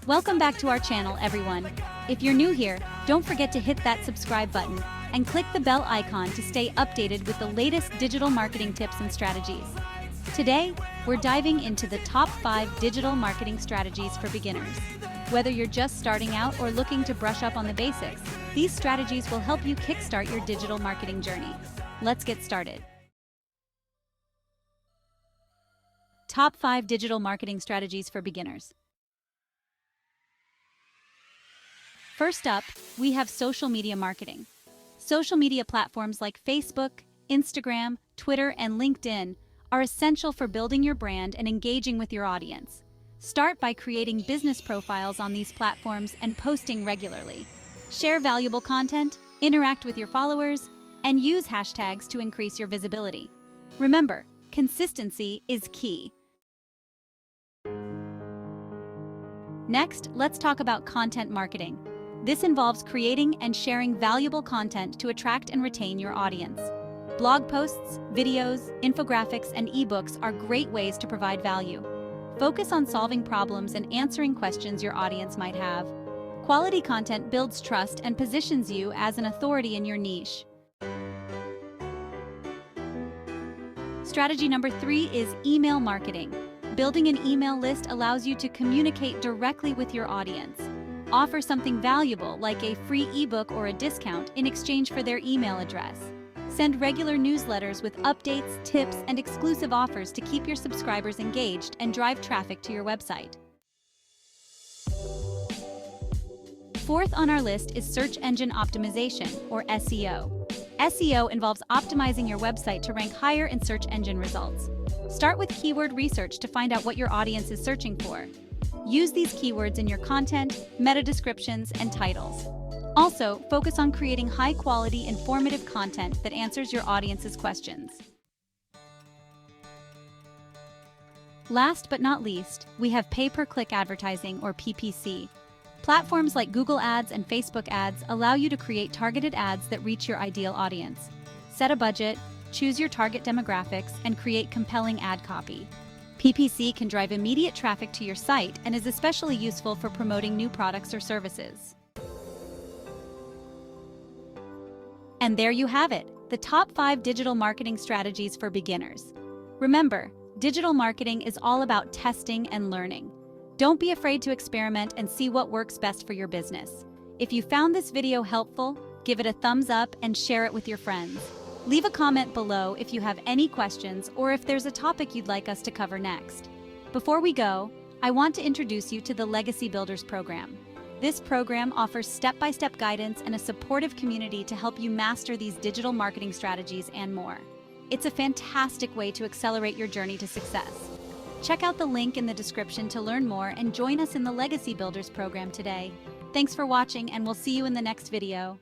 Welcome back to our channel, everyone. If you're new here, don't forget to hit that subscribe button and click the bell icon to stay updated with the latest digital marketing tips and strategies. Today, we're diving into the top 5 digital marketing strategies for beginners. Whether you're just starting out or looking to brush up on the basics, these strategies will help you kickstart your digital marketing journey. Let's get started. Top 5 digital marketing strategies for beginners. First up, we have social media marketing. Social media platforms like Facebook, Instagram, Twitter, and LinkedIn are essential for building your brand and engaging with your audience. Start by creating business profiles on these platforms and posting regularly. Share valuable content, interact with your followers, and use hashtags to increase your visibility. Remember, consistency is key. Next, let's talk about content marketing. This involves creating and sharing valuable content to attract and retain your audience. Blog posts, videos, infographics, and ebooks are great ways to provide value. Focus on solving problems and answering questions your audience might have. Quality content builds trust and positions you as an authority in your niche. Strategy number 3 is email marketing. Building an email list allows you to communicate directly with your audience. Offer something valuable like a free ebook or a discount in exchange for their email address. Send regular newsletters with updates, tips, and exclusive offers to keep your subscribers engaged and drive traffic to your website. Fourth on our list is search engine optimization, or SEO. SEO involves optimizing your website to rank higher in search engine results. Start with keyword research to find out what your audience is searching for. Use these keywords in your content, meta descriptions, and titles. Also, focus on creating high-quality, informative content that answers your audience's questions. Last but not least, we have pay-per-click advertising, or PPC. Platforms like Google Ads and Facebook Ads allow you to create targeted ads that reach your ideal audience. Set a budget, choose your target demographics, and create compelling ad copy. PPC can drive immediate traffic to your site and is especially useful for promoting new products or services. And there you have it, the top 5 digital marketing strategies for beginners. Remember, digital marketing is all about testing and learning. Don't be afraid to experiment and see what works best for your business. If you found this video helpful, give it a thumbs up and share it with your friends. Leave a comment below if you have any questions or if there's a topic you'd like us to cover next. Before we go, I want to introduce you to the Legacy Builders program. This program offers step-by-step guidance and a supportive community to help you master these digital marketing strategies and more. It's a fantastic way to accelerate your journey to success. Check out the link in the description to learn more and join us in the Legacy Builders program today. Thanks for watching, and we'll see you in the next video.